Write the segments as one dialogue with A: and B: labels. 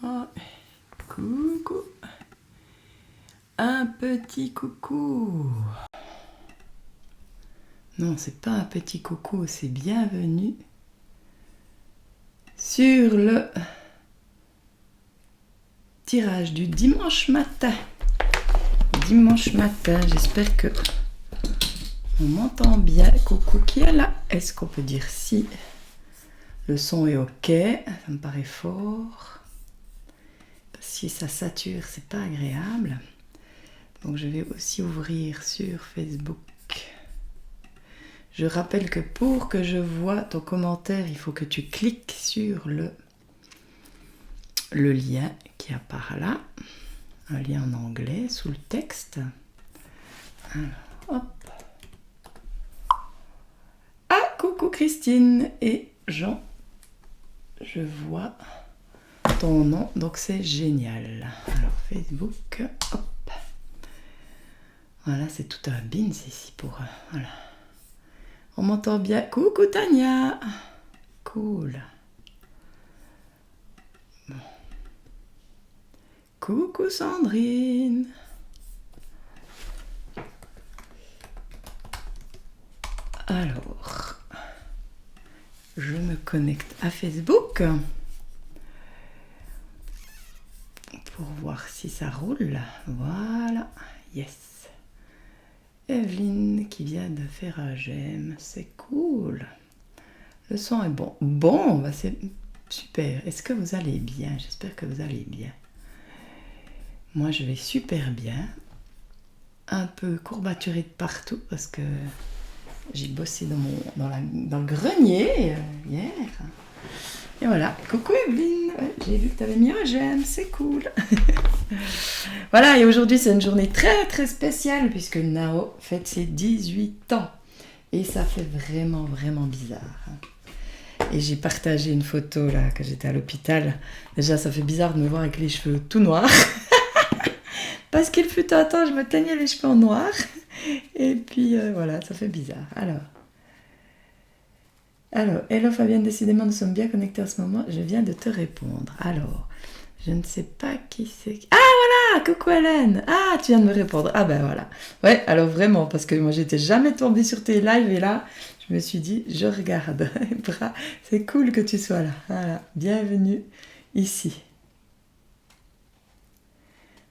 A: Oh, coucou. Un petit coucou. Non, c'est pas un petit coucou, c'est bienvenue sur le tirage du dimanche matin. Dimanche matin, j'espère que on m'entend bien. Coucou qui est là? Est-ce qu'on peut dire si le son est ok? Ça me paraît fort. Si ça sature, c'est pas agréable. Donc je vais aussi ouvrir sur Facebook. Je rappelle que pour que je vois ton commentaire, il faut que tu cliques sur le lien qui apparaît là. Un lien en anglais sous le texte. Alors, hop. Ah, coucou Christine et Jean. Je vois ton nom, donc c'est génial. Alors Facebook, hop. Voilà, c'est tout un bins ici pour... voilà. On m'entend bien. Coucou Tania. Cool. Bon. Coucou Sandrine. Alors, je me connecte à Facebook pour voir si ça roule. Voilà. Yes. Evelyne qui vient de faire un j'aime, c'est cool. Le son est bon. Bon, bah c'est super. Est-ce que vous allez bien? J'espère que vous allez bien. Moi, je vais super bien. Un peu courbaturée de partout parce que j'ai bossé dans le grenier hier. Et voilà. Coucou Evelyne. Ouais, j'ai vu que tu avais mis un j'aime, c'est cool. Voilà, et aujourd'hui c'est une journée très très spéciale puisque Nao fête ses 18 ans. Et ça fait vraiment vraiment bizarre. Et j'ai partagé une photo là, que j'étais à l'hôpital. Déjà ça fait bizarre de me voir avec les cheveux tout noirs. Parce qu'il fut un temps, je me teignais les cheveux en noir. Et puis voilà, ça fait bizarre. Alors, hello Fabienne, décidément nous sommes bien connectés en ce moment. Je viens de te répondre. Alors, je ne sais pas qui c'est. Ah voilà, coucou Hélène. Ah, tu viens de me répondre. Ah ben voilà. Ouais, alors vraiment, parce que moi j'étais jamais tombée sur tes lives et là, je me suis dit, je regarde. C'est cool que tu sois là. Voilà, bienvenue ici.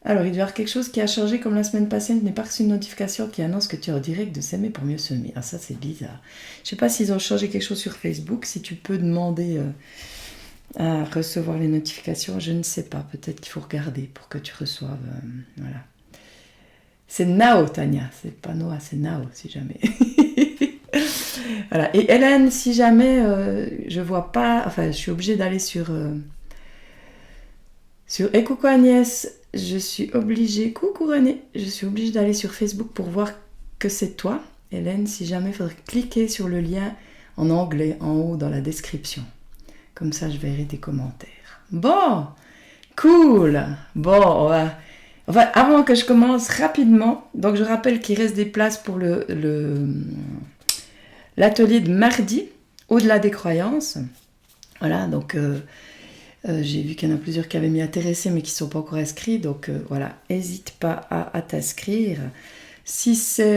A: Alors, il doit y avoir quelque chose qui a changé comme la semaine passée. Je n'ai pas reçu une notification qui annonce que tu es en direct de s'aimer pour mieux s'aimer. Ah, ça, c'est bizarre. Je ne sais pas s'ils ont changé quelque chose sur Facebook. Si tu peux demander à recevoir les notifications, je ne sais pas. Peut-être qu'il faut regarder pour que tu reçoives. Voilà. C'est Nao, Tania. C'est pas Noah, c'est Nao, si jamais. Voilà. Et Hélène, si jamais je vois pas... Enfin, je suis obligée d'aller sur... Et coucou Agnès, je suis obligée, coucou René, je suis obligée d'aller sur Facebook pour voir que c'est toi. Hélène, si jamais, il faudrait cliquer sur le lien en anglais, en haut dans la description. Comme ça, je verrai tes commentaires. Bon, cool. Bon, enfin, avant que je commence rapidement, donc je rappelle qu'il reste des places pour l'atelier de mardi, au-delà des croyances. Voilà, donc... j'ai vu qu'il y en a plusieurs qui avaient mis intéressés mais qui ne sont pas encore inscrits. Donc voilà, n'hésite pas à t'inscrire. Si ça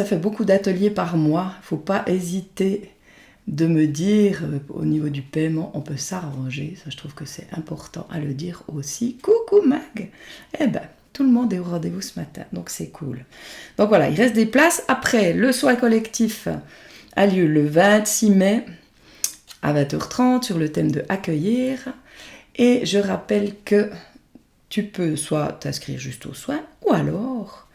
A: fait beaucoup d'ateliers par mois, il ne faut pas hésiter de me dire au niveau du paiement, on peut s'arranger. Ça, je trouve que c'est important à le dire aussi. Coucou Mag. Eh ben, tout le monde est au rendez-vous ce matin, donc c'est cool. Donc voilà, il reste des places. Après, le soin collectif a lieu le 26 mai. À 20h30 sur le thème de accueillir. Et je rappelle que tu peux soit t'inscrire juste aux soins ou alors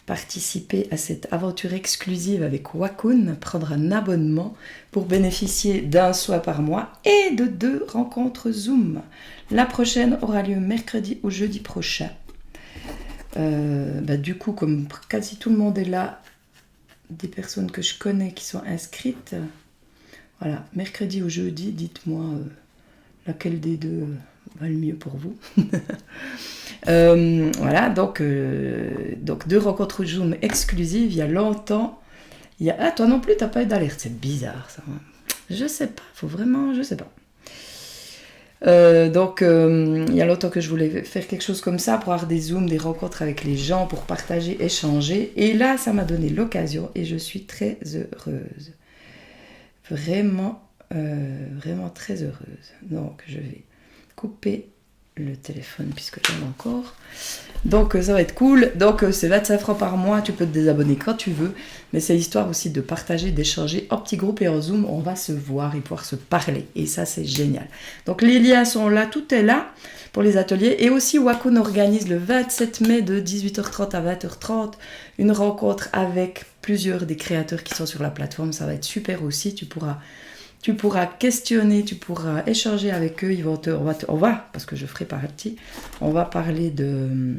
A: participer à cette aventure exclusive avec Wakun, prendre un abonnement pour bénéficier d'un soin par mois et de 2 rencontres Zoom. La prochaine aura lieu mercredi ou jeudi prochain. Du coup, comme quasi tout le monde est là, des personnes que je connais qui sont inscrites... Voilà, mercredi ou jeudi, dites-moi laquelle des deux va le mieux pour vous. Voilà, donc 2 rencontres Zoom exclusives, il y a longtemps. Ah, toi non plus, t'as pas eu d'alerte, c'est bizarre ça. Je sais pas, faut vraiment, je sais pas. Donc, il y a longtemps que je voulais faire quelque chose comme ça pour avoir des zooms, des rencontres avec les gens, pour partager, échanger. Et là, ça m'a donné l'occasion et je suis très heureuse. Vraiment, vraiment très heureuse. Donc, je vais couper le téléphone puisque j'en ai encore. Donc, ça va être cool. Donc, c'est 25 francs par mois. Tu peux te désabonner quand tu veux. Mais c'est histoire aussi de partager, d'échanger en petit groupe et en Zoom. On va se voir et pouvoir se parler. Et ça, c'est génial. Donc, les liens sont là. Tout est là pour les ateliers. Et aussi, Wacom organise le 27 mai de 18h30 à 20h30 une rencontre avec plusieurs des créateurs qui sont sur la plateforme. Ça va être super aussi. Tu pourras questionner, tu pourras échanger avec eux. Parce que je ferai partie, on va parler de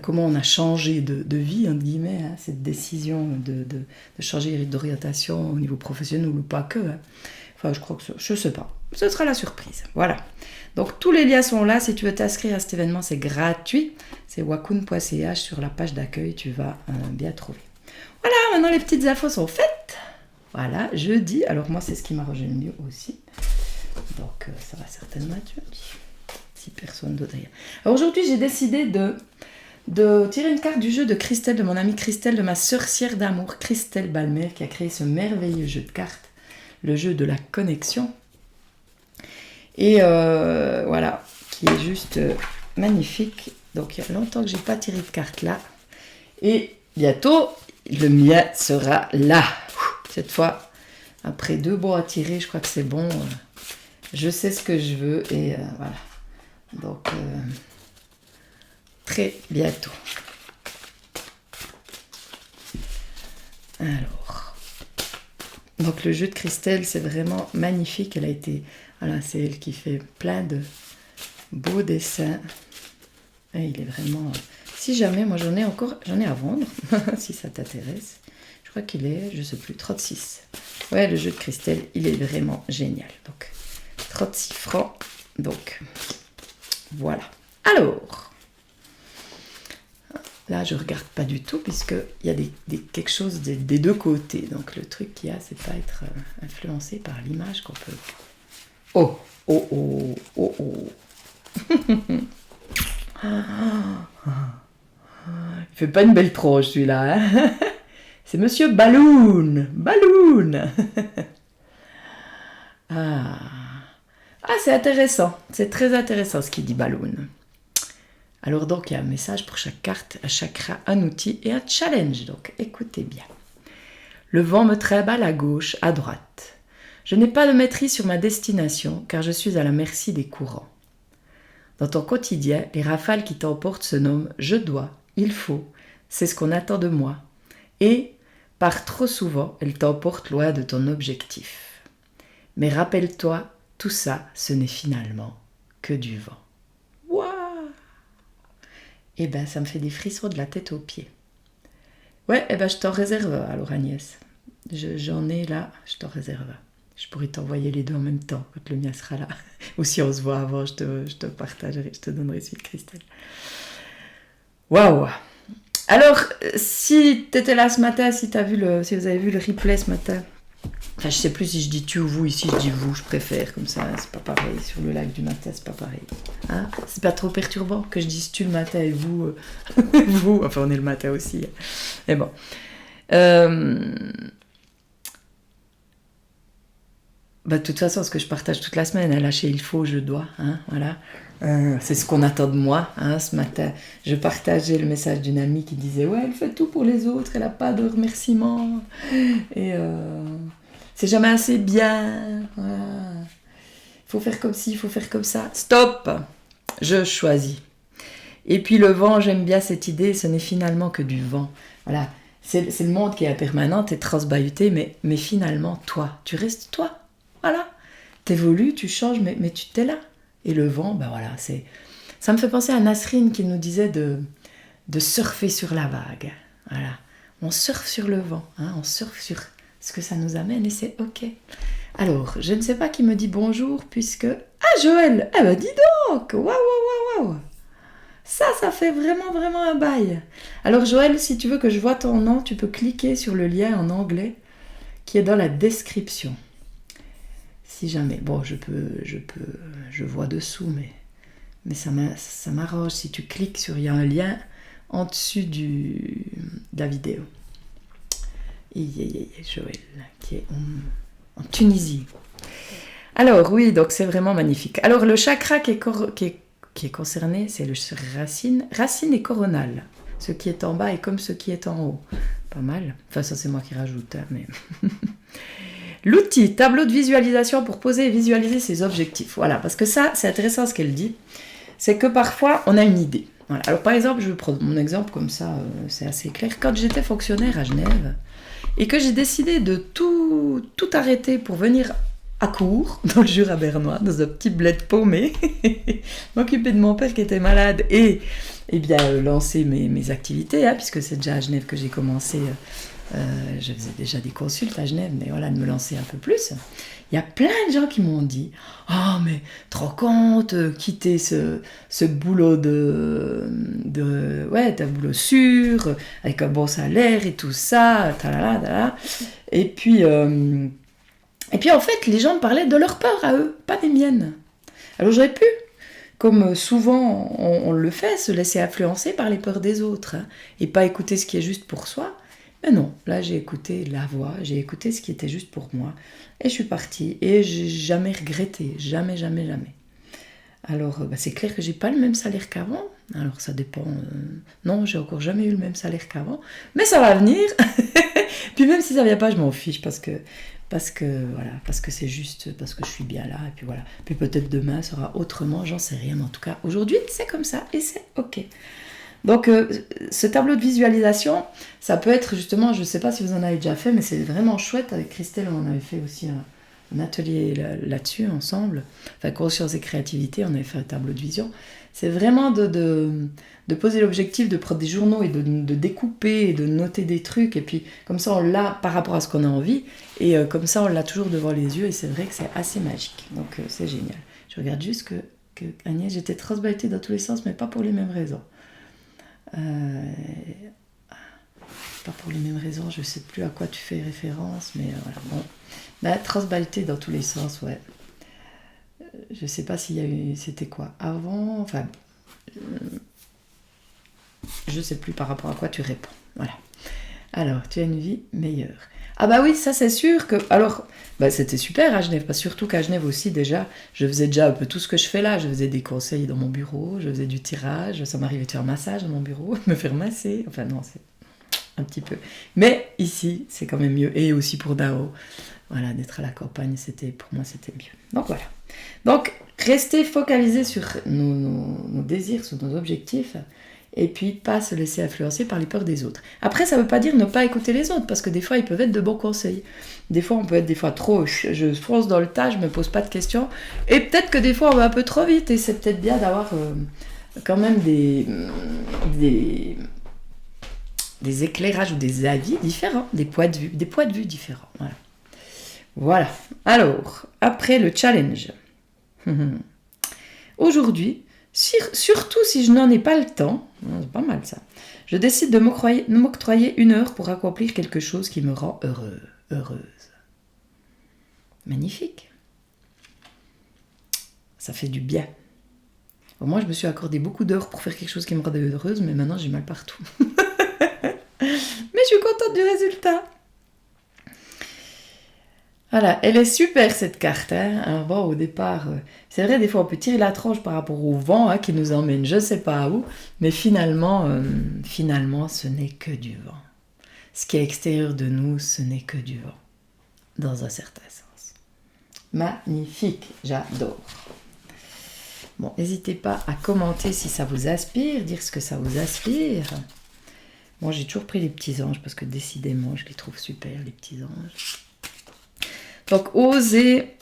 A: comment on a changé de vie, entre guillemets, hein, cette décision de changer d'orientation au niveau professionnel ou pas que. Hein. Enfin, je crois que je sais pas. Ce sera la surprise. Voilà. Donc, tous les liens sont là. Si tu veux t'inscrire à cet événement, c'est gratuit. C'est wacom.ch sur la page d'accueil. Tu vas bien trouver. Voilà, maintenant les petites infos sont faites. Voilà, jeudi. Alors moi, c'est ce qui m'arrange le mieux aussi. Donc, ça va certainement être jeudi. Si personne d'autre rien. Alors aujourd'hui, j'ai décidé de tirer une carte du jeu de Christelle, de mon amie Christelle, de ma sorcière d'amour, Christelle Balmer, qui a créé ce merveilleux jeu de cartes, le jeu de la connexion. Et voilà, qui est juste magnifique. Donc, il y a longtemps que je n'ai pas tiré de carte là. Et bientôt, le mien sera là. Cette fois, après 2 bons à tirer, je crois que c'est bon. Je sais ce que je veux et voilà. Donc, très bientôt. Alors, donc le jeu de Christelle, c'est vraiment magnifique. Elle a été, voilà, c'est elle qui fait plein de beaux dessins. Et il est vraiment. Si jamais, moi j'en ai à vendre, si ça t'intéresse. Je crois qu'il est, je sais plus, 36. Ouais, le jeu de Christelle, il est vraiment génial. Donc, 36 francs. Donc, voilà. Alors, là, je regarde pas du tout, puisqu'il y a quelque chose des deux côtés. Donc, le truc qu'il y a, c'est pas être influencé par l'image qu'on peut... Oh, oh, oh, oh, oh. Il fait pas une belle tronche, celui-là, hein. C'est Monsieur Balloon. Balloon. Ah, c'est intéressant. C'est très intéressant ce qu'il dit Balloon. Alors donc, il y a un message pour chaque carte, un chakra, un outil et un challenge. Donc, écoutez bien. Le vent me trimballe à gauche, à droite. Je n'ai pas de maîtrise sur ma destination, car je suis à la merci des courants. Dans ton quotidien, les rafales qui t'emportent se nomment « je dois »,« il faut », c'est ce qu'on attend de moi. Et, par trop souvent, elles t'emportent loin de ton objectif. Mais rappelle-toi, tout ça, ce n'est finalement que du vent. Waouh! Eh ben, ça me fait des frissons de la tête aux pieds. Ouais, eh ben, je t'en réserve, alors Agnès. J'en ai là, je t'en réserve. Je pourrais t'envoyer les deux en même temps, quand le mien sera là. Ou si on se voit avant, je te partagerai, je te donnerai celui de Christelle. Waouh! Alors, si tu étais là ce matin, si vous avez vu le replay ce matin, enfin, je sais plus si je dis tu ou vous, ici je dis vous, je préfère, comme ça, c'est pas pareil. Sur le live du matin, c'est pas pareil. Hein, c'est pas trop perturbant que je dise tu le matin et vous, vous, enfin on est le matin aussi. Mais bon. De toute façon, ce que je partage toute la semaine, hein, lâcher il faut, je dois, hein, voilà. C'est ce qu'on attend de moi. Hein, ce matin, je partageais le message d'une amie qui disait « Ouais, elle fait tout pour les autres, elle n'a pas de remerciements. Et c'est jamais assez bien. Voilà. Il faut faire comme ci, il faut faire comme ça. Stop! Je choisis. » Et puis le vent, j'aime bien cette idée, ce n'est finalement que du vent. Voilà, c'est le monde qui est impermanent, t'es transbahuté, mais finalement, toi, tu restes toi. Voilà, t'évolues, tu changes, mais tu t'es là. Et le vent, ben voilà, ça me fait penser à Nasrine qui nous disait de surfer sur la vague. Voilà, on surfe sur le vent, hein, on surfe sur ce que ça nous amène et c'est ok. Alors, je ne sais pas qui me dit bonjour puisque... Ah, Joël! Eh ben dis donc! Waouh, waouh, waouh, waouh! Ça fait vraiment, vraiment un bail. Alors Joël, si tu veux que je vois ton nom, tu peux cliquer sur le lien en anglais qui est dans la description. Si jamais, bon, je vois dessous, mais ça m'arrange si tu cliques sur, il y a un lien en dessus de la vidéo. Joël, qui est en Tunisie. Alors oui, donc c'est vraiment magnifique. Alors le chakra qui est concerné, c'est le racine et coronal. Ce qui est en bas est comme ce qui est en haut. Pas mal. Enfin ça c'est moi qui rajoute, hein, mais... L'outil, tableau de visualisation pour poser et visualiser ses objectifs. Voilà, parce que ça, c'est intéressant ce qu'elle dit. C'est que parfois, on a une idée. Voilà. Alors par exemple, je vais prendre mon exemple comme ça, c'est assez clair. Quand j'étais fonctionnaire à Genève et que j'ai décidé de tout arrêter pour venir à Cours, dans le Jura bernois, dans un petit bled paumé, m'occuper de mon père qui était malade et bien lancer mes activités, hein, puisque c'est déjà à Genève que j'ai commencé. Je faisais déjà des consultes à Genève, mais voilà, de me lancer un peu plus. Il y a plein de gens qui m'ont dit « Oh, mais te rends compte, quitter ce boulot d'un boulot sûr, avec un bon salaire et tout ça, talala, talala. » Et puis, en fait, les gens me parlaient de leur peur à eux, pas des miennes. Alors j'aurais pu, comme souvent on le fait, se laisser influencer par les peurs des autres, hein, et pas écouter ce qui est juste pour soi. Mais non, là j'ai écouté la voix, j'ai écouté ce qui était juste pour moi, et je suis partie, et j'ai jamais regretté, jamais, jamais, jamais. Alors c'est clair que j'ai pas le même salaire qu'avant, alors ça dépend, non, j'ai encore jamais eu le même salaire qu'avant, mais ça va venir, puis même si ça vient pas, je m'en fiche, parce que c'est juste, parce que je suis bien là, et puis voilà, puis peut-être demain sera autrement, j'en sais rien, mais en tout cas, aujourd'hui c'est comme ça, et c'est ok. Donc, ce tableau de visualisation, ça peut être justement, je ne sais pas si vous en avez déjà fait, mais c'est vraiment chouette. Avec Christelle, on avait fait aussi un atelier là-dessus ensemble. Enfin, conscience et créativité, on avait fait un tableau de vision. C'est vraiment de poser l'objectif, de prendre des journaux et de découper et de noter des trucs. Et puis, comme ça, on l'a par rapport à ce qu'on a envie. Et comme ça, on l'a toujours devant les yeux. Et c'est vrai que c'est assez magique. Donc, c'est génial. Je regarde juste que Agnès, j'étais transbaltée dans tous les sens, mais pas pour les mêmes raisons. Pas pour les mêmes raisons, je sais plus à quoi tu fais référence, mais voilà, bon. Bah, transbalté dans tous les sens, ouais. Je sais pas s'il y a eu, c'était quoi avant, enfin, je sais plus par rapport à quoi tu réponds, voilà. Alors, tu as une vie meilleure. Ah bah oui, ça c'est sûr que... Alors, bah c'était super à Genève, parce que surtout qu'à Genève aussi déjà, je faisais déjà un peu tout ce que je fais là. Je faisais des conseils dans mon bureau, je faisais du tirage, ça m'arrivait de faire un massage dans mon bureau, me faire masser, enfin non, c'est un petit peu. Mais ici, c'est quand même mieux. Et aussi pour Dao, voilà, d'être à la campagne, pour moi c'était mieux. Donc voilà. Donc, rester focalisé sur nos désirs, sur nos objectifs, et puis pas se laisser influencer par les peurs des autres. Après, ça ne veut pas dire ne pas écouter les autres, parce que des fois, ils peuvent être de bons conseils. Des fois, on peut être des fois trop, je fonce dans le tas, je ne me pose pas de questions, et peut-être que des fois, on va un peu trop vite, et c'est peut-être bien d'avoir quand même des éclairages ou des avis différents, des points de vue différents. Voilà. Alors, après le challenge. Aujourd'hui, surtout si je n'en ai pas le temps, c'est pas mal ça, je décide de m'octroyer 1 heure pour accomplir quelque chose qui me rend heureuse. Magnifique. Ça fait du bien. Moi, je me suis accordé beaucoup d'heures pour faire quelque chose qui me rendait heureuse, mais maintenant j'ai mal partout. Mais je suis contente du résultat. Voilà, elle est super cette carte. Hein. Alors bon, au départ, c'est vrai, des fois on peut tirer la tronche par rapport au vent qui nous emmène je ne sais pas où, mais finalement, ce n'est que du vent. Ce qui est extérieur de nous, ce n'est que du vent, dans un certain sens. Magnifique, j'adore. Bon, n'hésitez pas à commenter si ça vous inspire, dire ce que ça vous inspire. Moi, j'ai toujours pris les petits anges parce que décidément, je les trouve super, les petits anges. Donc, oser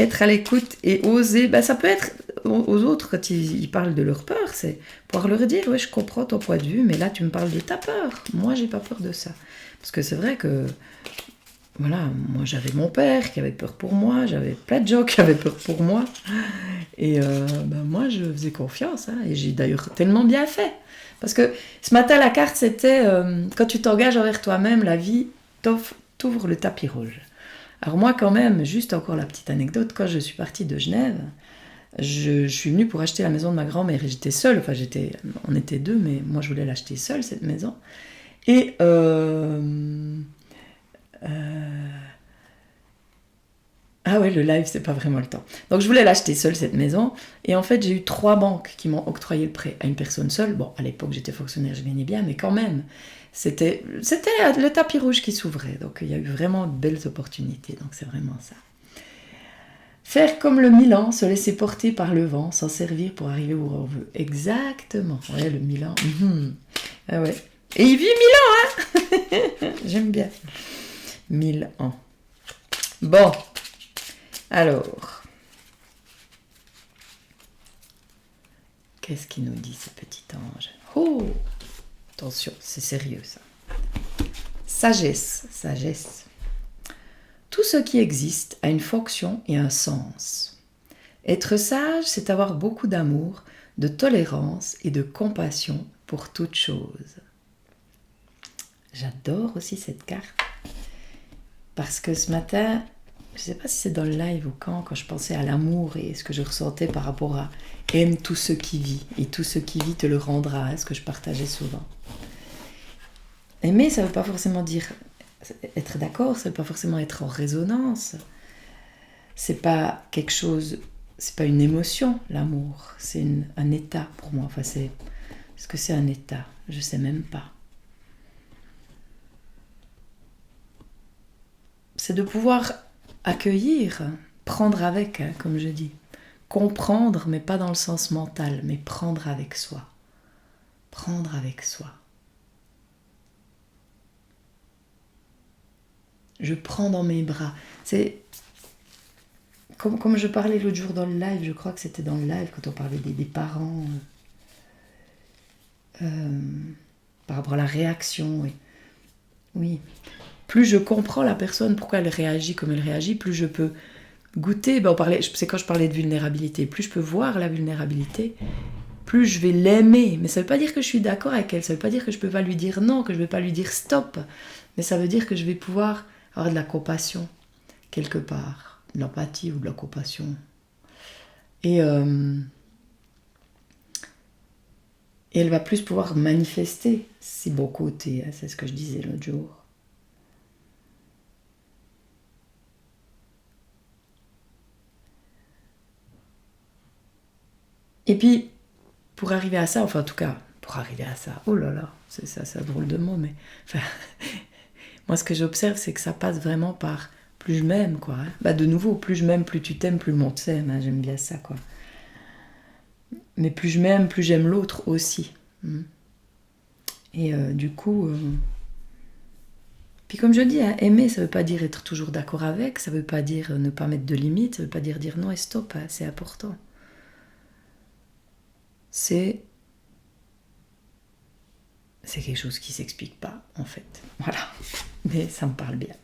A: être à l'écoute et oser, ça peut être aux autres quand ils parlent de leur peur, c'est pouvoir leur dire, ouais, je comprends ton point de vue, mais là, tu me parles de ta peur. Moi, j'ai pas peur de ça. Parce que c'est vrai que, voilà, moi, j'avais mon père qui avait peur pour moi, j'avais plein de gens qui avaient peur pour moi. Et moi, je faisais confiance, hein, et j'ai d'ailleurs tellement bien fait. Parce que ce matin, la carte, c'était quand tu t'engages envers toi-même, la vie t'ouvre le tapis rouge. Alors moi quand même, juste encore la petite anecdote, quand je suis partie de Genève, je suis venue pour acheter la maison de ma grand-mère et j'étais seule, enfin on était deux, mais moi je voulais l'acheter seule cette maison. Et ah ouais, le live, c'est pas vraiment le temps. Donc je voulais l'acheter seule, cette maison. Et en fait, j'ai eu 3 banques qui m'ont octroyé le prêt à une personne seule. Bon, à l'époque, j'étais fonctionnaire, je gagnais bien, mais quand même, c'était le tapis rouge qui s'ouvrait. Donc il y a eu vraiment de belles opportunités. Donc c'est vraiment ça. Faire comme le Milan, se laisser porter par le vent, s'en servir pour arriver où on veut. Exactement. Ouais, le Milan. Ah ouais. Et il vit 1000 ans, hein. J'aime bien. 1000 ans. Bon. Alors, qu'est-ce qu'il nous dit ce petit ange? Oh, attention, c'est sérieux ça. Sagesse, sagesse. Tout ce qui existe a une fonction et un sens. Être sage, c'est avoir beaucoup d'amour, de tolérance et de compassion pour toute chose. J'adore aussi cette carte parce que ce matin, je ne sais pas si c'est dans le live ou quand je pensais à l'amour et ce que je ressentais par rapport à aime tout ce qui vit et tout ce qui vit te le rendra, hein, ce que je partageais souvent. Aimer, ça ne veut pas forcément dire être d'accord, ça ne veut pas forcément être en résonance. C'est pas quelque chose, c'est pas une émotion, l'amour, c'est un état pour moi. Enfin, est-ce que c'est un état? Je ne sais même pas. C'est de pouvoir accueillir, prendre avec, hein, comme je dis. Comprendre, mais pas dans le sens mental, mais prendre avec soi. Prendre avec soi. Je prends dans mes bras. C'est comme je parlais l'autre jour dans le live, je crois que c'était dans le live quand on parlait des parents par rapport à la réaction. Oui. Plus je comprends la personne, pourquoi elle réagit comme elle réagit, plus je peux goûter. C'est quand je parlais de vulnérabilité. Plus je peux voir la vulnérabilité, plus je vais l'aimer. Mais ça ne veut pas dire que je suis d'accord avec elle. Ça ne veut pas dire que je ne peux pas lui dire non, que je ne vais pas lui dire stop. Mais ça veut dire que je vais pouvoir avoir de la compassion quelque part. De l'empathie ou de la compassion. Et elle va plus pouvoir manifester ses bons côtés. Hein, c'est ce que je disais l'autre jour. Et puis, pour arriver à ça, enfin en tout cas, pour arriver à ça, oh là là, c'est un drôle de mot, mais enfin, moi ce que j'observe, c'est que ça passe vraiment par plus je m'aime, quoi. Hein. Bah de nouveau, plus je m'aime, plus tu t'aimes, plus le monde s'aime, hein, j'aime bien ça, quoi. Mais plus je m'aime, plus j'aime l'autre aussi. Et du coup... Puis comme je dis, hein, aimer, ça veut pas dire être toujours d'accord avec, ça veut pas dire ne pas mettre de limites, ça veut pas dire non et stop, hein, c'est important. C'est quelque chose qui s'explique pas, en fait. Voilà. Mais ça me parle bien.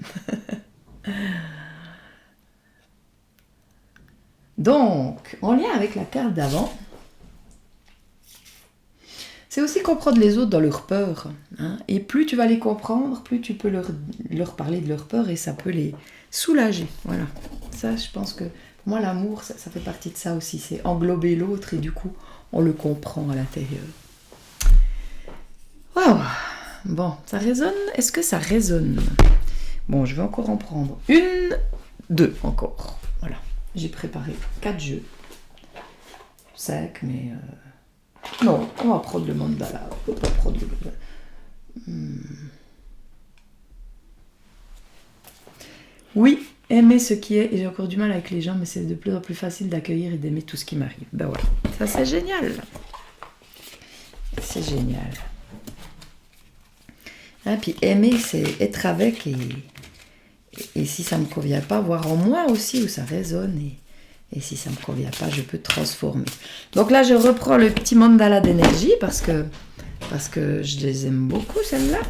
A: Donc, en lien avec la carte d'avant, c'est aussi comprendre les autres dans leur peur. Hein. Et plus tu vas les comprendre, plus tu peux leur parler de leur peur et ça peut les soulager. Voilà. Ça, je pense que pour moi, l'amour, ça fait partie de ça aussi. C'est englober l'autre et du coup, on le comprend à l'intérieur. Waouh! Bon, ça résonne? Est-ce que ça résonne? Bon, je vais encore en prendre 2 encore. Voilà. J'ai préparé 4 jeux. 5, mais... Non, on va prendre le mandala. On va prendre le... Oui, aimer ce qui est. Et j'ai encore du mal avec les gens, mais c'est de plus en plus facile d'accueillir et d'aimer tout ce qui m'arrive. Ben voilà. Ça, c'est génial. C'est génial. Hein, puis aimer, c'est être avec et si ça ne me convient pas, voir en moi aussi où ça résonne et si ça ne me convient pas, je peux transformer. Donc là, je reprends le petit mandala d'énergie parce que je les aime beaucoup, celles-là.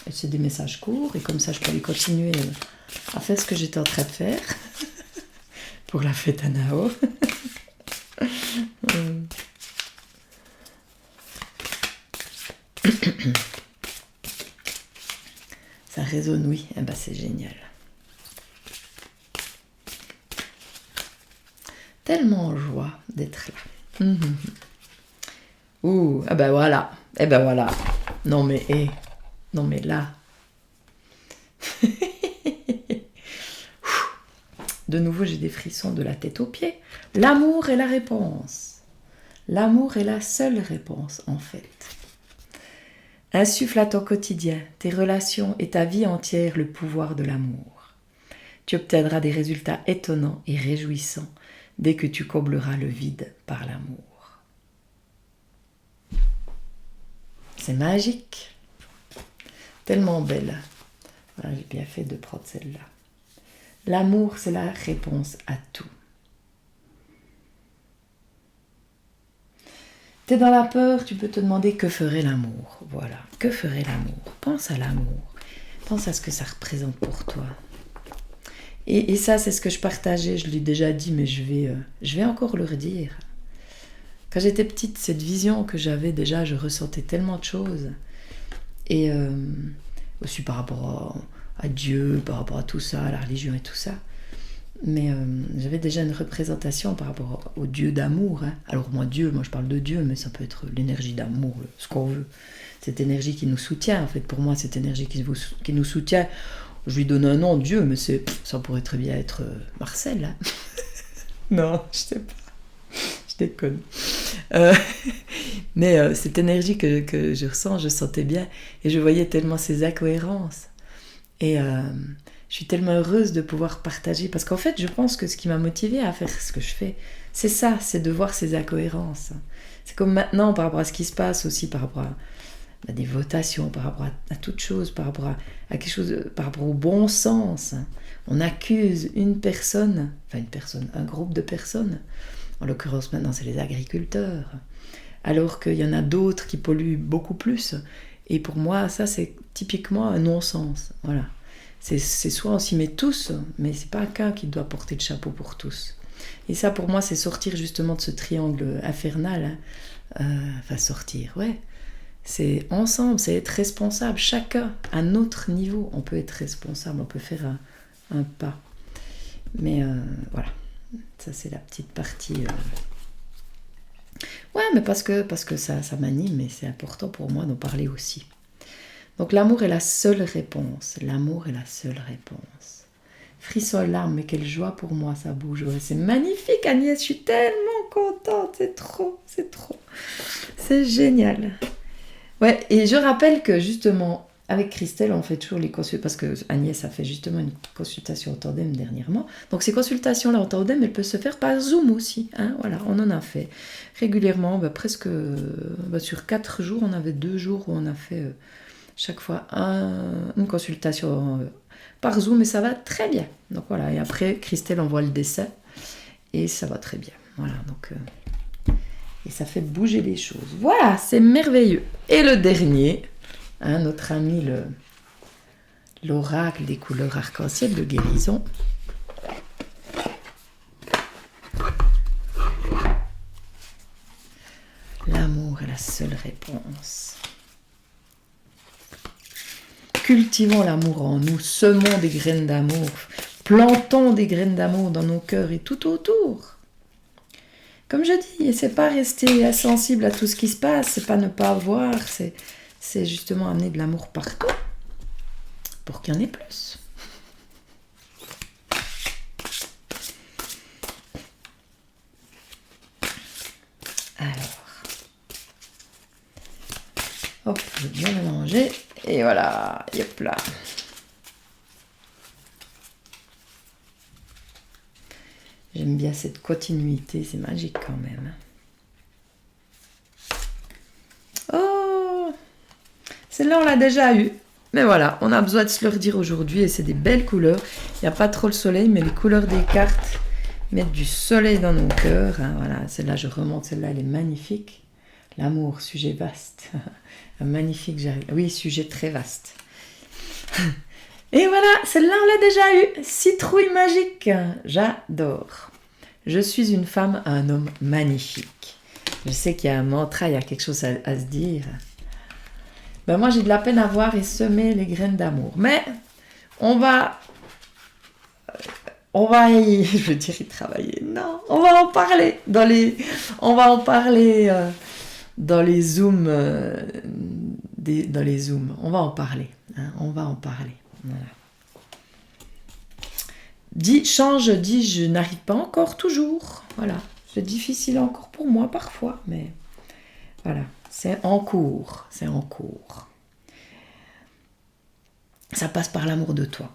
A: Et c'est des messages courts et comme ça, je peux aller continuer à faire ce que j'étais en train de faire pour la fête à Nao. Ça résonne, oui. Eh ben, c'est génial. tellement en joie d'être là. Ouh, ah ben voilà. Eh ben voilà. Non mais, non mais là. De nouveau, j'ai des frissons de la tête aux pieds. L'amour est la réponse. L'amour est la seule réponse, en fait. Insuffle à ton quotidien, tes relations et ta vie entière le pouvoir de l'amour. Tu obtiendras des résultats étonnants et réjouissants dès que tu combleras le vide par l'amour. C'est magique. Tellement belle. Voilà, j'ai bien fait de prendre celle-là. L'amour, c'est la réponse à tout. T'es dans la peur, tu peux te demander que ferait l'amour. Voilà, que ferait l'amour. Pense à l'amour. Pense à ce que ça représente pour toi. Et ça, c'est ce que je partageais, je l'ai déjà dit, mais je vais encore le redire. Quand j'étais petite, cette vision que j'avais déjà, je ressentais tellement de choses. Et aussi par rapport à Dieu, par rapport à tout ça, à la religion et tout ça. Mais j'avais déjà une représentation par rapport au Dieu d'amour. Hein. Alors moi je parle de Dieu, mais ça peut être l'énergie d'amour, ce qu'on veut. Cette énergie qui nous soutient, en fait, pour moi, cette énergie qui nous soutient, je lui donne un nom, Dieu, mais ça pourrait très bien être Marcel. Hein. Non, je sais pas. Je déconne. Mais cette énergie que je ressens, je sentais bien, et je voyais tellement ces incohérences. Et je suis tellement heureuse de pouvoir partager, parce qu'en fait, je pense que ce qui m'a motivée à faire ce que je fais, c'est ça, c'est de voir ces incohérences. C'est comme maintenant, par rapport à ce qui se passe aussi, par rapport à des votations, par rapport à toute chose, par rapport à quelque chose, par rapport au bon sens. On accuse un groupe de personnes, en l'occurrence maintenant c'est les agriculteurs, alors qu'il y en a d'autres qui polluent beaucoup plus. Et pour moi, ça c'est typiquement un non-sens. Voilà. C'est soit on s'y met tous, mais c'est pas qu'un qui doit porter le chapeau pour tous. Et ça, pour moi, c'est sortir justement de ce triangle infernal. Sortir, ouais. C'est ensemble, c'est être responsable. Chacun, à notre niveau, on peut être responsable, on peut faire un pas. Mais voilà, ça c'est la petite partie. Ouais, mais parce que ça m'anime et c'est important pour moi d'en parler aussi. Donc l'amour est la seule réponse. L'amour est la seule réponse. Frisson et larmes, mais quelle joie pour moi, ça bouge. Ouais, c'est magnifique, Agnès, je suis tellement contente. C'est trop. C'est génial. Ouais, et je rappelle que justement, avec Christelle, on fait toujours les consultations, parce que Agnès a fait justement une consultation en tandem dernièrement. Donc ces consultations-là en tandem, elles peuvent se faire par Zoom aussi. Hein, voilà, on en a fait régulièrement, presque sur 4 jours, on avait 2 jours où on a fait chaque fois une consultation par Zoom, et ça va très bien. Donc voilà, et après, Christelle envoie le dessin, et ça va très bien. Voilà, donc... et ça fait bouger les choses. Voilà, c'est merveilleux. Et le dernier, notre ami l'oracle des couleurs arc-en-ciel de guérison. L'amour est la seule réponse. Cultivons l'amour en nous, semons des graines d'amour, plantons des graines d'amour dans nos cœurs et tout autour. Comme je dis, c'est pas rester insensible à tout ce qui se passe, c'est pas ne pas voir, c'est justement amener de l'amour partout pour qu'il y en ait plus. Alors, hop, je vais bien mélanger et voilà, hop là. J'aime bien cette continuité, c'est magique quand même. Oh, celle-là on l'a déjà eue. Mais voilà, on a besoin de se le redire aujourd'hui et c'est des belles couleurs. Il n'y a pas trop le soleil, mais les couleurs des cartes mettent du soleil dans nos cœurs. Hein, voilà, celle-là je remonte, celle-là elle est magnifique. L'amour, sujet vaste. Magnifique, j'arrive. Oui, sujet très vaste. Et voilà, celle-là on l'a déjà eue. Citrouille magique, j'adore. Je suis une femme à un homme magnifique. Je sais qu'il y a un mantra, il y a quelque chose à se dire. Ben moi j'ai de la peine à voir et semer les graines d'amour. Mais on va on va je veux dire y travailler, non, on va en parler on va en parler dans les zooms, dans les zooms, on va en parler, hein, on va en parler, voilà. Dis, je n'arrive pas encore toujours, voilà, c'est difficile encore pour moi parfois, mais voilà, c'est en cours, ça passe par l'amour de toi,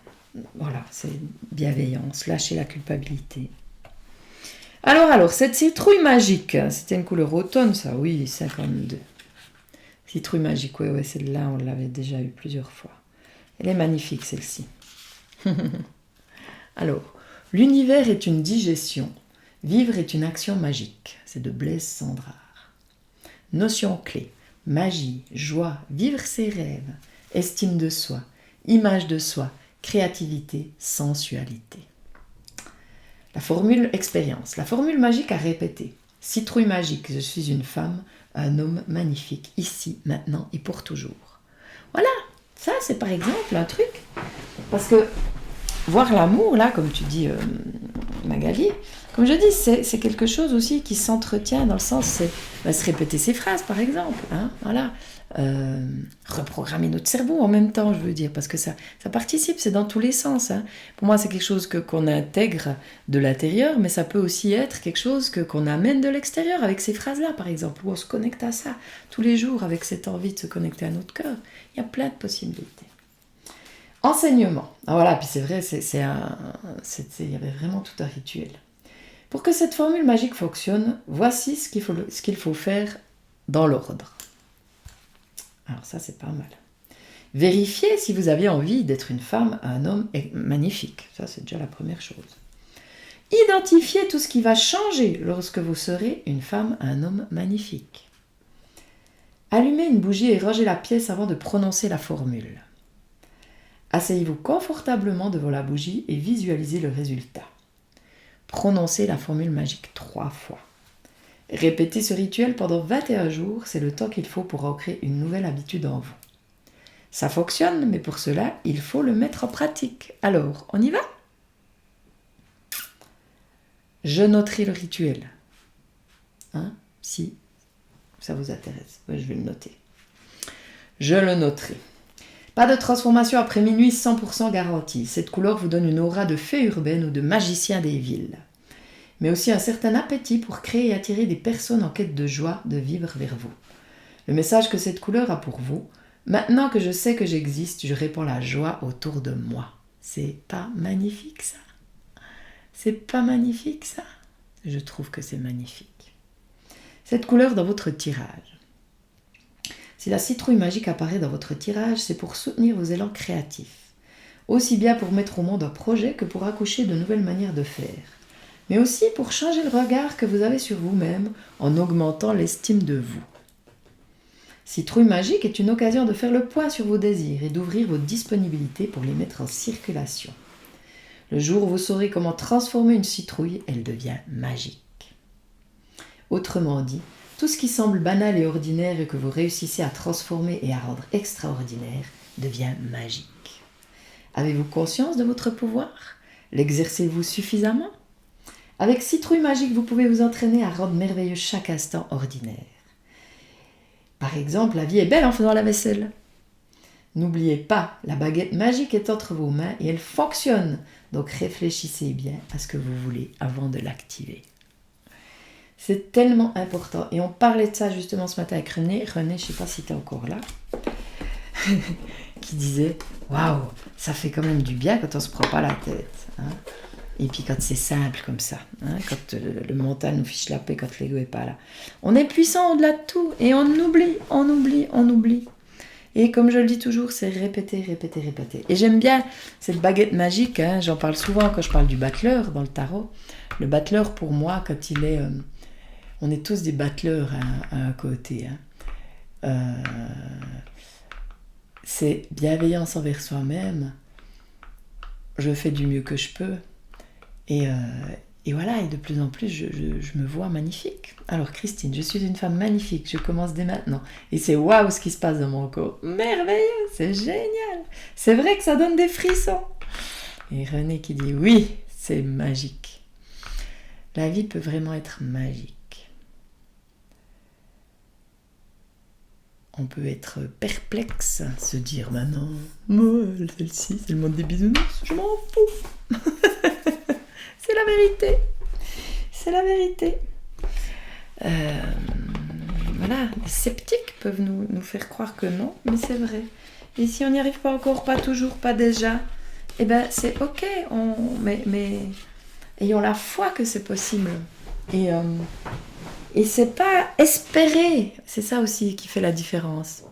A: voilà, c'est bienveillance, lâcher la culpabilité. Alors, cette citrouille magique, c'était une couleur automne, ça, oui, 52. Citrouille magique, ouais, celle-là, on l'avait déjà eu plusieurs fois. Elle est magnifique, celle-ci. Alors, l'univers est une digestion, vivre est une action magique. C'est de Blaise Cendrars. Notion clé, magie, joie, vivre ses rêves, estime de soi, image de soi, créativité, sensualité. La formule expérience, la formule magique à répéter. Citrouille magique, je suis une femme, un homme magnifique, ici, maintenant et pour toujours. Voilà, ça c'est par exemple un truc, parce que voir l'amour, là, comme tu dis Magali, comme je dis, c'est quelque chose aussi qui s'entretient dans le sens, c'est se répéter ses phrases par exemple, hein, voilà. Reprogrammer notre cerveau en même temps, je veux dire, parce que ça participe, c'est dans tous les sens, hein. Pour moi c'est quelque chose qu'on intègre de l'intérieur, mais ça peut aussi être quelque chose qu'on amène de l'extérieur avec ces phrases là par exemple, où on se connecte à ça tous les jours avec cette envie de se connecter à notre cœur. Il y a plein de possibilités. Enseignement, voilà, puis c'est vrai, il y avait vraiment tout un rituel. Pour que cette formule magique fonctionne, voici ce qu'il faut faire dans l'ordre. Alors ça, c'est pas mal. Vérifiez si vous avez envie d'être une femme, un homme magnifique. Ça, c'est déjà la première chose. Identifiez tout ce qui va changer lorsque vous serez une femme, un homme magnifique. Allumez une bougie et rangez la pièce avant de prononcer la formule. Asseyez-vous confortablement devant la bougie et visualisez le résultat. Prononcez la formule magique 3 fois. Répétez ce rituel pendant 21 jours, c'est le temps qu'il faut pour ancrer une nouvelle habitude en vous. Ça fonctionne, mais pour cela, il faut le mettre en pratique. Alors, on y va ? Je noterai le rituel. Hein ? Si ça vous intéresse, je vais le noter. Je le noterai. Pas de transformation après minuit 100% garantie. Cette couleur vous donne une aura de fée urbaine ou de magicien des villes. Mais aussi un certain appétit pour créer et attirer des personnes en quête de joie de vivre vers vous. Le message que cette couleur a pour vous, maintenant que je sais que j'existe, je répands la joie autour de moi. C'est pas magnifique ça ? C'est pas magnifique ça ? Je trouve que c'est magnifique. Cette couleur dans votre tirage. Si la citrouille magique apparaît dans votre tirage, c'est pour soutenir vos élans créatifs. Aussi bien pour mettre au monde un projet que pour accoucher de nouvelles manières de faire. Mais aussi pour changer le regard que vous avez sur vous-même en augmentant l'estime de vous. Citrouille magique est une occasion de faire le point sur vos désirs et d'ouvrir vos disponibilités pour les mettre en circulation. Le jour où vous saurez comment transformer une citrouille, elle devient magique. Autrement dit, tout ce qui semble banal et ordinaire et que vous réussissez à transformer et à rendre extraordinaire devient magique. Avez-vous conscience de votre pouvoir ? L'exercez-vous suffisamment ? Avec Citrouille magique, vous pouvez vous entraîner à rendre merveilleux chaque instant ordinaire. Par exemple, la vie est belle en faisant la vaisselle. N'oubliez pas, la baguette magique est entre vos mains et elle fonctionne. Donc réfléchissez bien à ce que vous voulez avant de l'activer. C'est tellement important. Et on parlait de ça justement ce matin avec René. René, je ne sais pas si tu es encore là. Qui disait, waouh, ça fait quand même du bien quand on ne se prend pas la tête. Hein. Et puis quand c'est simple comme ça. Hein, quand le mental nous fiche la paix, quand l'ego n'est pas là. On est puissant au-delà de tout. Et on oublie. Et comme je le dis toujours, c'est répéter. Et j'aime bien cette baguette magique. Hein, j'en parle souvent quand je parle du battleur dans le tarot. Le battleur, pour moi, quand il est... on est tous des battleurs à un côté. Hein. C'est bienveillance envers soi-même. Je fais du mieux que je peux. Et voilà, et de plus en plus, je me vois magnifique. Alors Christine, je suis une femme magnifique, je commence dès maintenant. Et c'est waouh ce qui se passe dans mon corps. Merveilleux, c'est génial. C'est vrai que ça donne des frissons. Et René qui dit, oui, C'est magique. La vie peut vraiment être magique. On peut être perplexe, se dire maintenant, moi, celle-ci, c'est le monde des bisounours, je m'en fous. C'est la vérité. C'est la vérité. Voilà, les sceptiques peuvent nous faire croire que non, mais c'est vrai. Et si on n'y arrive pas encore, pas toujours, pas déjà, eh ben c'est ok. Mais ayons la foi que c'est possible. Et c'est pas espérer. C'est ça aussi qui fait la différence.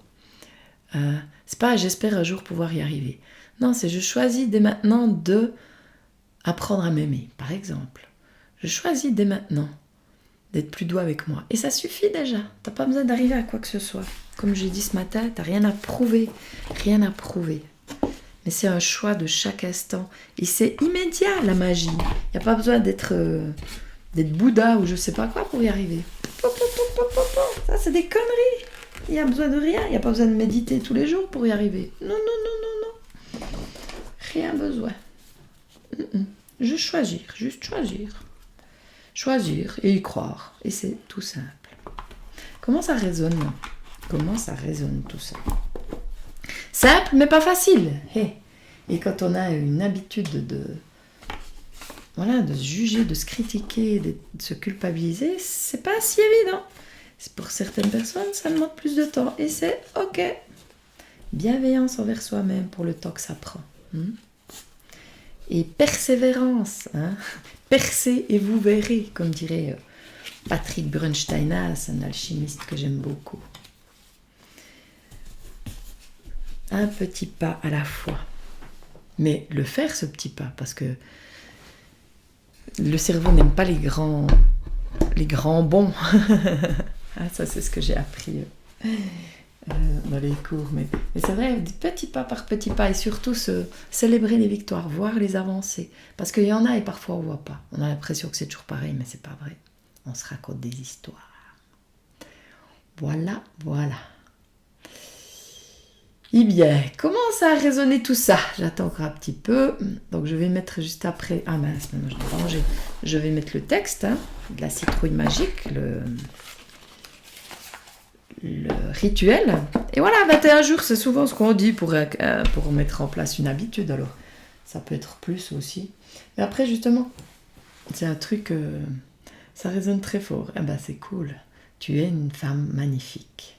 A: C'est pas j'espère un jour pouvoir y arriver. Non, c'est je choisis dès maintenant de apprendre à m'aimer, par exemple. Je choisis dès maintenant d'être plus doux avec moi. Et ça suffit déjà. T'as pas besoin d'arriver à quoi que ce soit. Comme j'ai dit ce matin, t'as rien à prouver. Rien à prouver. Mais c'est un choix de chaque instant. Et c'est immédiat, la magie. Il n'y a pas besoin d'être Bouddha ou je sais pas quoi pour y arriver. Ça, c'est des conneries. Il n'y a besoin de rien. Il n'y a pas besoin de méditer tous les jours pour y arriver. Non, non, non, non, non. Rien besoin. Juste choisir. Juste choisir. Choisir et y croire. Et c'est tout simple. Comment ça résonne? Comment ça résonne tout ça? Simple, mais pas facile. Hey. Et quand on a une habitude de se juger, de se critiquer, de se culpabiliser, c'est pas si évident. Pour certaines personnes, ça demande plus de temps. Et c'est ok. Bienveillance envers soi-même pour le temps que ça prend. Et persévérance. Percez et vous verrez, comme dirait Patrick Brunsteinas, un alchimiste que j'aime beaucoup. Un petit pas à la fois. Mais le faire, ce petit pas, parce que le cerveau n'aime pas les grands bonds. Ça, c'est ce que j'ai appris dans les cours. Mais c'est vrai, petit pas par petit pas, et surtout célébrer les victoires, voir les avancées. Parce qu'il y en a et parfois on ne voit pas. On a l'impression que c'est toujours pareil, mais c'est pas vrai. On se raconte des histoires. Voilà, voilà. Eh bien, comment ça a résonné tout ça? J'attends encore un petit peu. Donc je vais mettre juste après... Ah mince, maintenant je l'ai rangé. Je vais mettre le texte, de la citrouille magique, le rituel. Et voilà, 21 jours, c'est souvent ce qu'on dit pour mettre en place une habitude. Alors, ça peut être plus aussi. Et après, justement, c'est un truc... ça résonne très fort. Eh ben, c'est cool. Tu es une femme magnifique.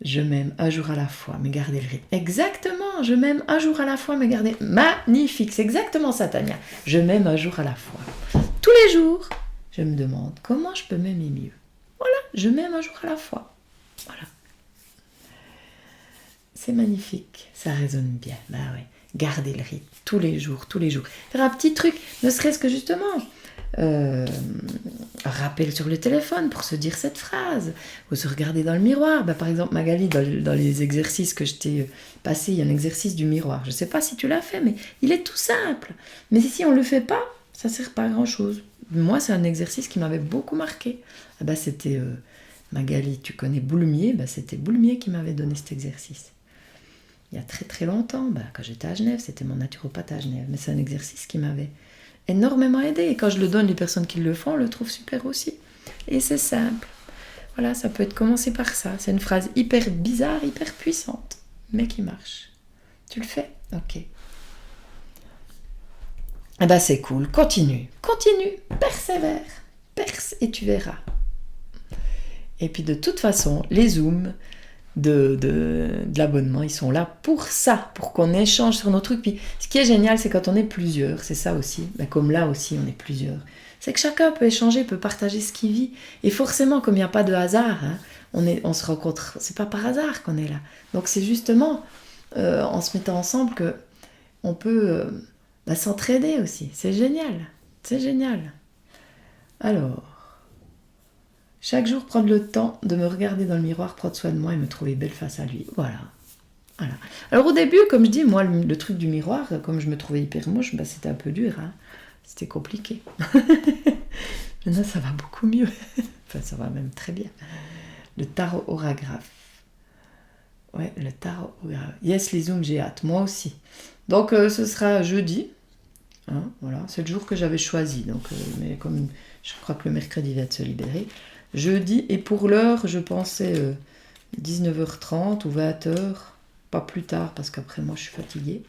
A: Je m'aime un jour à la fois, mais gardez le rythme. Exactement, je m'aime un jour à la fois, mais gardez... Magnifique, c'est exactement ça, Tania. Je m'aime un jour à la fois. Tous les jours, je me demande comment je peux m'aimer mieux. Voilà, je m'aime un jour à la fois. Voilà. C'est magnifique, ça résonne bien. Bah ouais, gardez le rythme, tous les jours. Faire un petit truc, ne serait-ce que justement... rappel sur le téléphone pour se dire cette phrase ou se regarder dans le miroir. Par exemple, Magali, dans les exercices que je t'ai passés, il y a un exercice du miroir. Je ne sais pas si tu l'as fait, mais il est tout simple. Mais si on ne le fait pas, ça ne sert pas à grand-chose. Moi, c'est un exercice qui m'avait beaucoup marqué. C'était Magali, tu connais Boulmier, c'était Boulmier qui m'avait donné cet exercice. Il y a très très longtemps, quand j'étais à Genève, c'était mon naturopathe à Genève. Mais c'est un exercice qui m'avait énormément aidé. Et quand je le donne, les personnes qui le font le trouvent super aussi. Et c'est simple. Voilà, ça peut être commencé par ça. C'est une phrase hyper bizarre, hyper puissante, mais qui marche. Tu le fais? Ok. C'est cool. Continue, persévère, perce et tu verras. Et puis de toute façon, les Zooms de l'abonnement, ils sont là pour ça, pour qu'on échange sur nos trucs. Puis ce qui est génial, c'est quand on est plusieurs, c'est ça aussi, comme là aussi on est plusieurs, c'est que chacun peut échanger, peut partager ce qu'il vit, et forcément comme il n'y a pas de hasard, on se rencontre, c'est pas par hasard qu'on est là, donc c'est justement en se mettant ensemble que on peut s'entraider aussi, c'est génial. Alors, chaque jour, prendre le temps de me regarder dans le miroir, prendre soin de moi et me trouver belle face à lui. Voilà. Alors au début, comme je dis, moi, le truc du miroir, comme je me trouvais hyper moche, c'était un peu dur. C'était compliqué. Maintenant, ça va beaucoup mieux. Enfin, ça va même très bien. Le tarot orographe. Ouais, le tarot orographe. Yes, les Zooms, j'ai hâte. Moi aussi. Donc, ce sera jeudi. Hein, voilà, c'est le jour que j'avais choisi. Donc, mais comme je crois que le mercredi va se libérer. Jeudi, et pour l'heure, je pensais 19h30 ou 20h. Pas plus tard, parce qu'après moi, je suis fatiguée.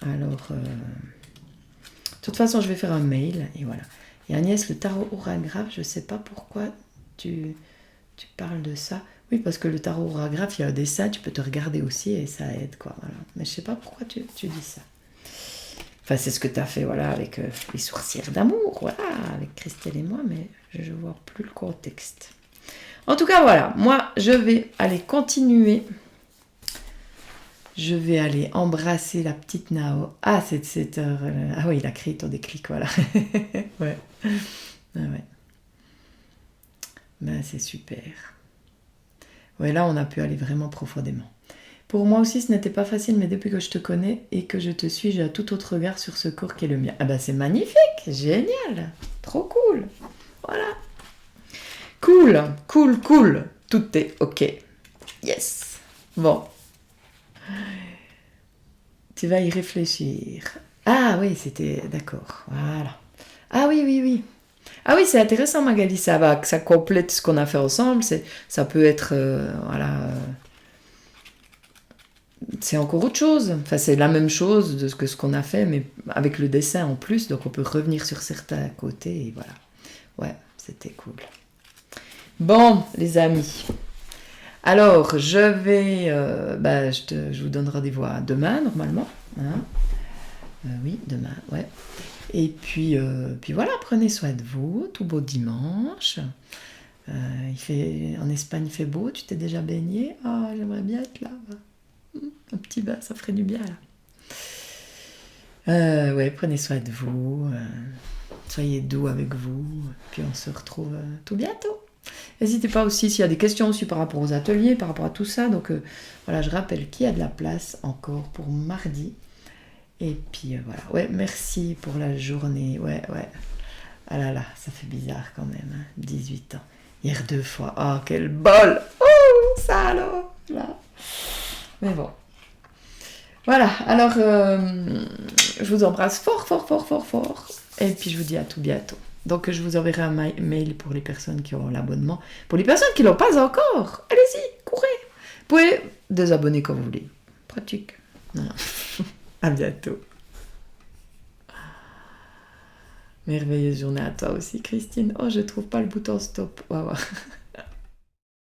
A: Alors, de toute façon, je vais faire un mail, et voilà. Et Agnès, le tarot orographe, je ne sais pas pourquoi tu parles de ça. Oui, parce que le tarot orographe, il y a un dessin, tu peux te regarder aussi, et ça aide, quoi. Voilà. Mais je ne sais pas pourquoi tu dis ça. Enfin, c'est ce que tu as fait, voilà, avec les sourcières d'amour, voilà, avec Christelle et moi, mais je ne vois plus le contexte. En tout cas, voilà, moi, je vais aller continuer. Je vais aller embrasser la petite Nao. Ah, c'est de cette heure. Ah oui, il a créé ton déclic, voilà. Ouais. Ah ouais. Ben, c'est super. Ouais, là, on a pu aller vraiment profondément. Pour moi aussi, ce n'était pas facile, mais depuis que je te connais et que je te suis, j'ai un tout autre regard sur ce corps qui est le mien. Ah ben, c'est magnifique, génial, trop cool. Voilà. Cool, cool, cool. Tout est ok. Yes. Bon. Tu vas y réfléchir. Ah oui, c'était... D'accord, voilà. Ah oui, oui, oui. Ah oui, c'est intéressant, Magali, ça complète ce qu'on a fait ensemble. Ça peut être... voilà... c'est encore autre chose. Enfin, c'est la même chose de ce qu'on a fait, mais avec le dessin en plus. Donc, on peut revenir sur certains côtés. Et voilà. Ouais, c'était cool. Bon, les amis. Alors, je vais... je vous donne rendez-vous à demain, normalement. Hein. Oui, demain, ouais. Et puis voilà, prenez soin de vous. Tout beau dimanche. En Espagne, il fait beau. Tu t'es déjà baigné? Ah, j'aimerais bien être là. Un petit bain, ça ferait du bien, là. Ouais, prenez soin de vous. Soyez doux avec vous. Puis on se retrouve tout bientôt. N'hésitez pas aussi s'il y a des questions aussi par rapport aux ateliers, par rapport à tout ça. Donc voilà, je rappelle qu'il y a de la place encore pour mardi. Et puis voilà, ouais, merci pour la journée. Ouais. Ah là là, ça fait bizarre quand même, hein. 18 ans. Hier 2 fois. Oh, quel bol! Oh, ça alors là. Mais bon. Voilà, alors je vous embrasse fort, fort, fort, fort, fort. Et puis je vous dis à tout bientôt. Donc je vous enverrai un mail pour les personnes qui ont l'abonnement. Pour les personnes qui ne l'ont pas encore, allez-y, courez. Vous pouvez désabonner quand vous voulez. Pratique. Voilà. À bientôt. Merveilleuse journée à toi aussi, Christine. Oh, je trouve pas le bouton stop. Waouh.